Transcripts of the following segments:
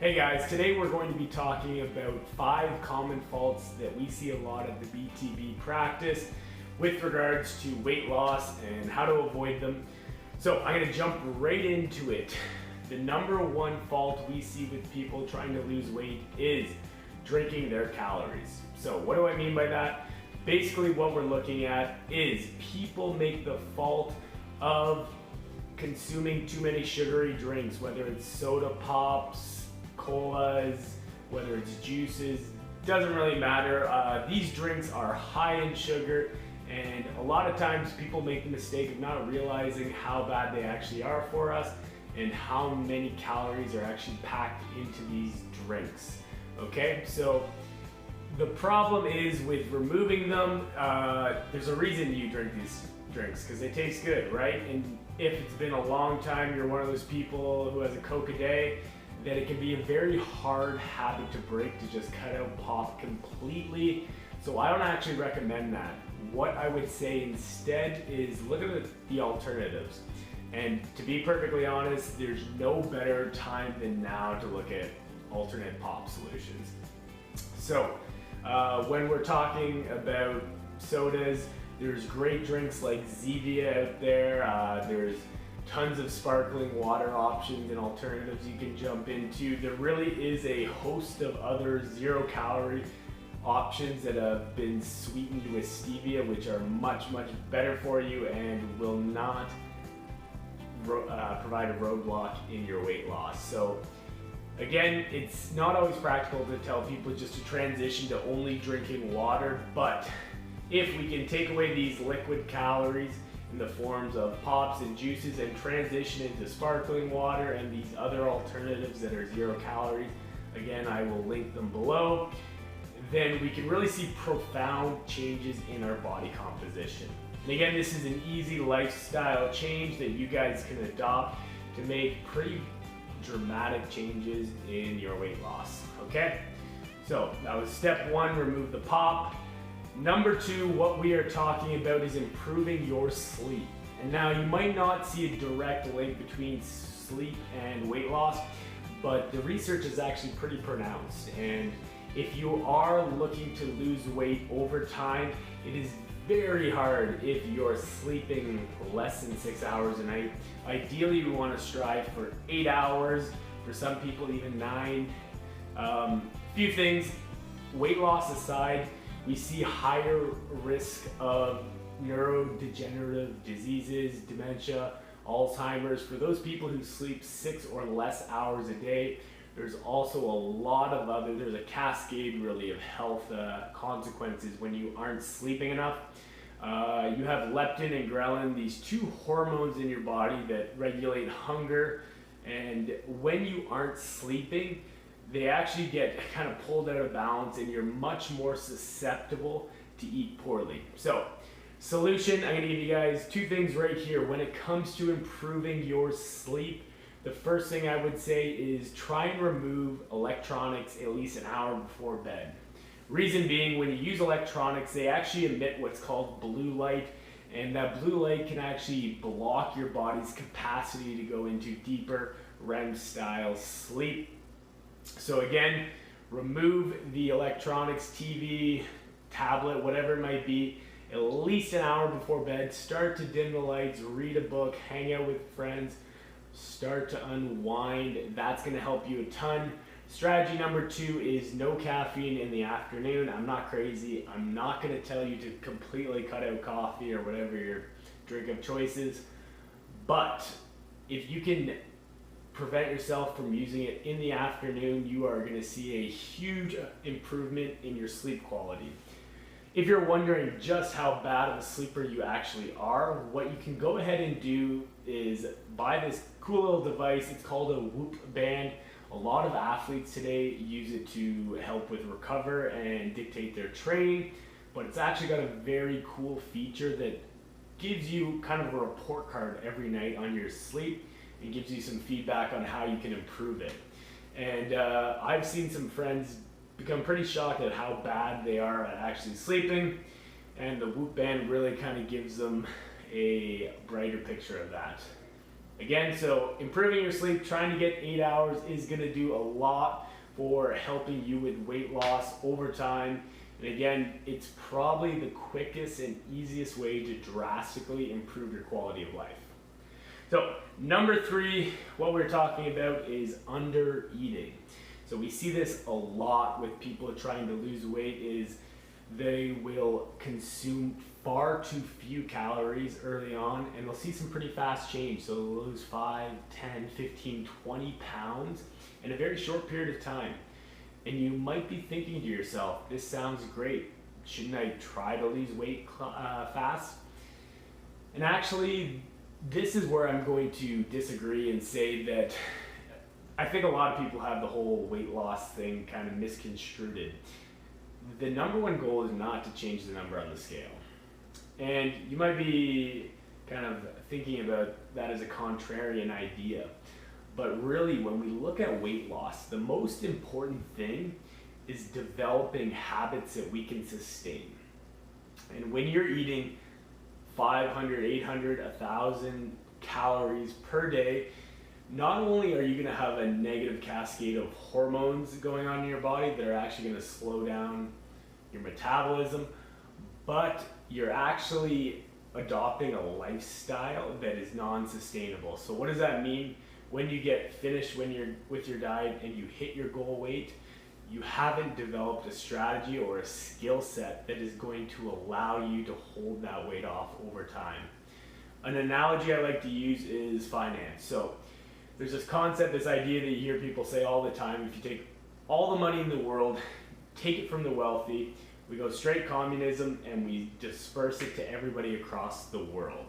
Hey guys, today we're going to be talking about 5 common faults that we see a lot of the BTB practice with regards to weight loss and how to avoid them. So I'm going to jump right into it. The number one fault we see with people trying to lose weight is drinking their calories. So what do I mean by that? Basically what we're looking at is people make the fault of consuming too many sugary drinks, whether it's soda pops, colas, whether it's juices, doesn't really matter. These drinks are high in sugar, and a lot of times people make the mistake of not realizing how bad they actually are for us and how many calories are actually packed into these drinks. Okay, so the problem is with removing them. There's a reason you drink these drinks, because they taste good, right? And if it's been a long time, you're one of those people who has a Coke a day, that it can be a very hard habit to break, to just cut out pop completely. So I don't actually recommend that. What I would say instead is look at the alternatives. And to be perfectly honest, there's no better time than now to look at alternate pop solutions. So when we're talking about sodas, there's great drinks like Zevia out there. There's tons of sparkling water options and alternatives you can jump into. There really is a host of other 0-calorie options that have been sweetened with stevia, which are much better for you and will not provide a roadblock in your weight loss. So again, it's not always practical to tell people just to transition to only drinking water, but if we can take away these liquid calories in the forms of pops and juices and transition into sparkling water and these other alternatives that are 0 calories, again, I will link them below, then we can really see profound changes in our body composition. And again, this is an easy lifestyle change that you guys can adopt to make pretty dramatic changes in your weight loss, okay? So that was step 1, remove the pop. Number 2, what we are talking about is improving your sleep. And now you might not see a direct link between sleep and weight loss, but the research is actually pretty pronounced. And if you are looking to lose weight over time, it is very hard if you're sleeping less than 6 hours a night. Ideally, we want to strive for 8 hours, for some people even 9. Few things, weight loss aside, we see higher risk of neurodegenerative diseases, dementia, Alzheimer's. For those people who sleep 6 or less hours a day, there's also a lot of there's a cascade really of health consequences when you aren't sleeping enough. You have leptin and ghrelin, these 2 hormones in your body that regulate hunger, and when you aren't sleeping, they actually get kind of pulled out of balance and you're much more susceptible to eat poorly. So, solution, I'm gonna give you guys 2 things right here. When it comes to improving your sleep, the first thing I would say is try and remove electronics at least an hour before bed. Reason being, when you use electronics, they actually emit what's called blue light, and that blue light can actually block your body's capacity to go into deeper REM style sleep. So again, remove the electronics, TV, tablet, whatever it might be, at least an hour before bed. Start to dim the lights, read a book, hang out with friends, start to unwind. That's going to help you a ton. Strategy number 2 is no caffeine in the afternoon. I'm not crazy. I'm not going to tell you to completely cut out coffee or whatever your drink of choice is, but if you can prevent yourself from using it in the afternoon, you are going to see a huge improvement in your sleep quality. If you're wondering just how bad of a sleeper you actually are, what you can go ahead and do is buy this cool little device. It's called a Whoop band. A lot of athletes today use it to help with recover and dictate their training, but it's actually got a very cool feature that gives you kind of a report card every night on your sleep and gives you some feedback on how you can improve it. And I've seen some friends become pretty shocked at how bad they are at actually sleeping, and the Whoop band really kind of gives them a brighter picture of that. Again, so improving your sleep, trying to get 8 hours is going to do a lot for helping you with weight loss over time. And again, it's probably the quickest and easiest way to drastically improve your quality of life. So number 3, what we're talking about is under eating. So we see this a lot with people trying to lose weight is they will consume far too few calories early on and they'll see some pretty fast change. So they'll lose 5, 10, 15, 20 pounds in a very short period of time. And you might be thinking to yourself, this sounds great. Shouldn't I try to lose weight fast? And actually, this is where I'm going to disagree and say that I think a lot of people have the whole weight loss thing kind of misconstrued. The number one goal is not to change the number on the scale. And you might be kind of thinking about that as a contrarian idea. But really, when we look at weight loss, the most important thing is developing habits that we can sustain. And when you're eating 500, 800, 1,000 calories per day, not only are you going to have a negative cascade of hormones going on in your body that are actually going to slow down your metabolism, but you're actually adopting a lifestyle that is non-sustainable. So what does that mean? When you get finished with your diet and you hit your goal weight, you haven't developed a strategy or a skill set that is going to allow you to hold that weight off over time. An analogy I like to use is finance. So there's this concept, this idea that you hear people say all the time, if you take all the money in the world, take it from the wealthy, we go straight communism and we disperse it to everybody across the world.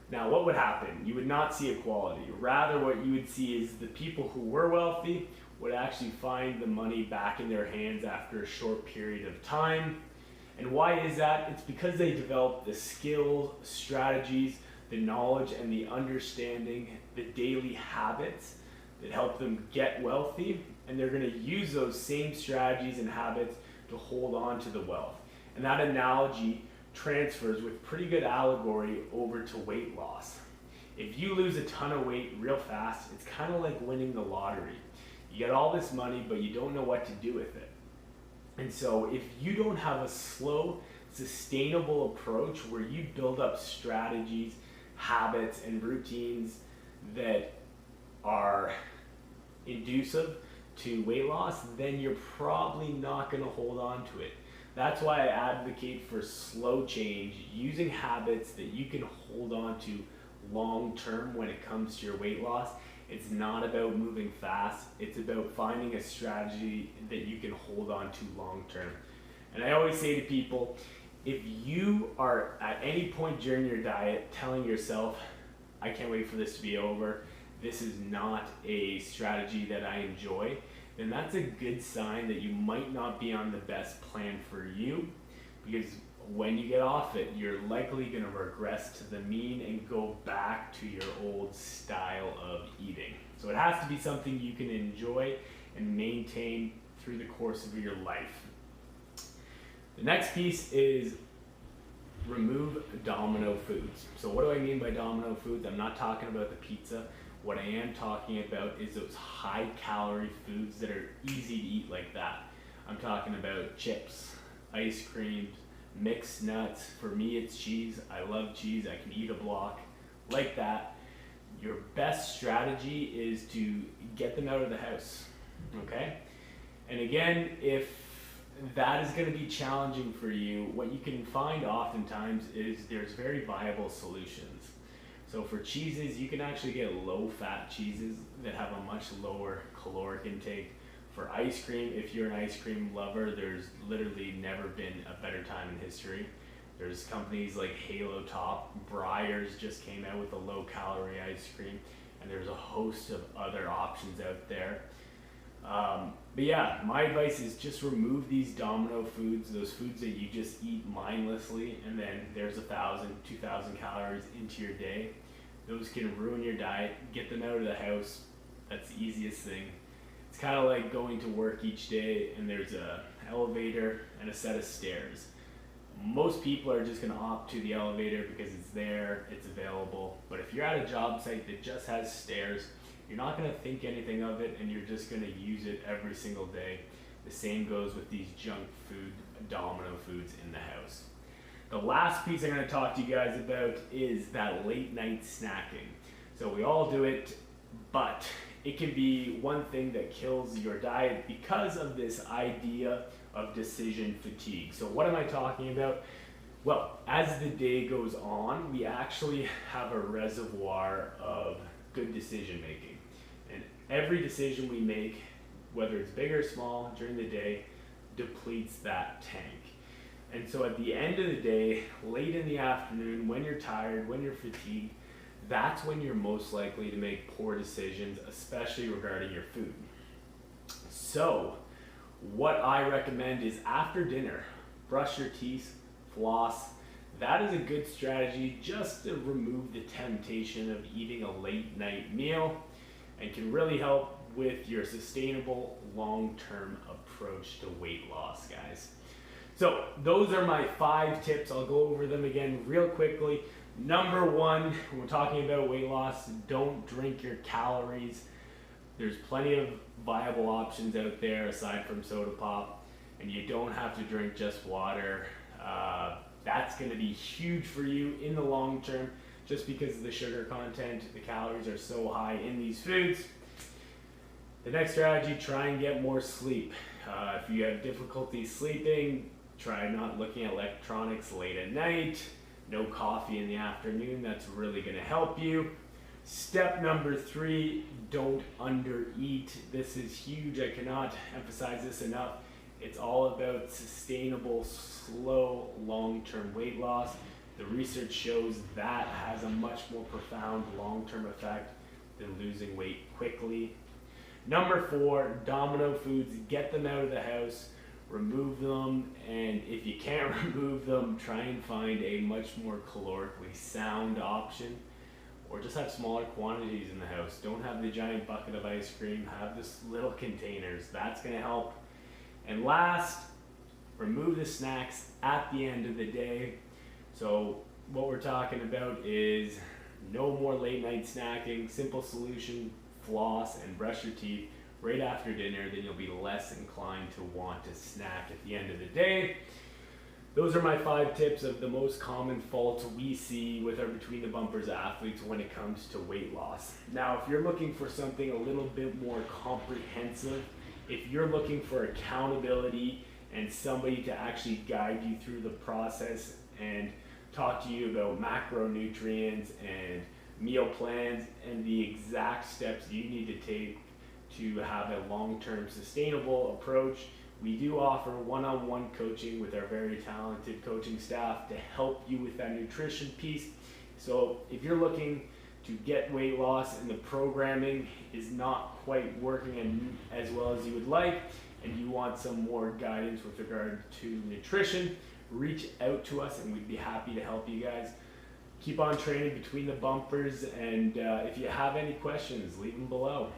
Now, what would happen? You would not see equality. Rather, what you would see is the people who were wealthy would actually find the money back in their hands after a short period of time. And why is that? It's because they developed the skills, strategies, the knowledge, and the understanding, the daily habits that help them get wealthy. And they're going to use those same strategies and habits to hold on to the wealth. And that analogy transfers with pretty good allegory over to weight loss. If you lose a ton of weight real fast, it's kind of like winning the lottery. You get all this money, but you don't know what to do with it. And so if you don't have a slow, sustainable approach where you build up strategies, habits, and routines that are inducive to weight loss, then you're probably not going to hold on to it. That's why I advocate for slow change, using habits that you can hold on to long term when it comes to your weight loss. It's not about moving fast, it's about finding a strategy that you can hold on to long term. And I always say to people, if you are at any point during your diet telling yourself, I can't wait for this to be over, this is not a strategy that I enjoy, then that's a good sign that you might not be on the best plan for you, because when you get off it, you're likely going to regress to the mean and go back to your old style of eating. So it has to be something you can enjoy and maintain through the course of your life. The next piece is remove domino foods. So what do I mean by domino foods? I'm not talking about the pizza. What I am talking about is those high calorie foods that are easy to eat like that. I'm talking about chips, ice creams, mixed nuts. For me, it's cheese. I love cheese. I can eat a block like that. Your best strategy is to get them out of the house, okay? And again, if that is going to be challenging for you, what you can find oftentimes is there's very viable solutions. So for cheeses, you can actually get low-fat cheeses that have a much lower caloric intake. For ice cream, if you're an ice cream lover, there's literally never been a better time in history. There's companies like Halo Top, Breyers just came out with a low-calorie ice cream, and there's a host of other options out there. But yeah, my advice is just remove these domino foods, those foods that you just eat mindlessly, and then there's 1,000, 2,000 calories into your day. Those can ruin your diet. Get them out of the house. That's the easiest thing. It's kind of like going to work each day and there's an elevator and a set of stairs. most people are just going to opt to the elevator because it's there, it's available. But if you're at a job site that just has stairs, you're not going to think anything of it, and you're just going to use it every single day. The same goes with these junk food, domino foods in the house. The last piece I'm going to talk to you guys about is that late night snacking. So we all do it, but it can be one thing that kills your diet because of this idea of decision fatigue. So what am I talking about? Well, as the day goes on, we actually have a reservoir of good decision making. And every decision we make, whether it's big or small during the day, depletes that tank. And so at the end of the day, late in the afternoon, when you're tired, when you're fatigued, that's when you're most likely to make poor decisions, especially regarding your food. So what I recommend is after dinner, brush your teeth, floss. That is a good strategy just to remove the temptation of eating a late night meal, and can really help with your sustainable long-term approach to weight loss, guys. So those are my 5 tips. I'll go over them again real quickly. Number 1, when we're talking about weight loss, don't drink your calories. There's plenty of viable options out there aside from soda pop, and you don't have to drink just water. That's going to be huge for you in the long term, just because of the sugar content. The calories are so high in these foods. The next strategy, try and get more sleep. If you have difficulty sleeping, try not looking at electronics late at night. No coffee in the afternoon. That's really going to help you. Step number 3, don't undereat. This is huge. I cannot emphasize this enough. It's all about sustainable, slow, long-term weight loss. The research shows that has a much more profound long-term effect than losing weight quickly. Number 4, domino foods. Get them out of the house. Remove them, and if you can't remove them, try and find a much more calorically sound option, or just have smaller quantities in the house. Don't have the giant bucket of ice cream, have this little containers. That's going to help. And last, remove the snacks at the end of the day. So what we're talking about is no more late night snacking. Simple solution, floss and brush your teeth right after dinner, then you'll be less inclined to want to snack at the end of the day. Those are my 5 tips of the most common faults we see with our Between the Bumpers athletes when it comes to weight loss. Now, if you're looking for something a little bit more comprehensive, if you're looking for accountability and somebody to actually guide you through the process and talk to you about macronutrients and meal plans and the exact steps you need to take to have a long-term sustainable approach, we do offer one-on-one coaching with our very talented coaching staff to help you with that nutrition piece. So if you're looking to get weight loss and the programming is not quite working as well as you would like, and you want some more guidance with regard to nutrition, reach out to us and we'd be happy to help you guys. Keep on training Between the Bumpers, and if you have any questions, leave them below.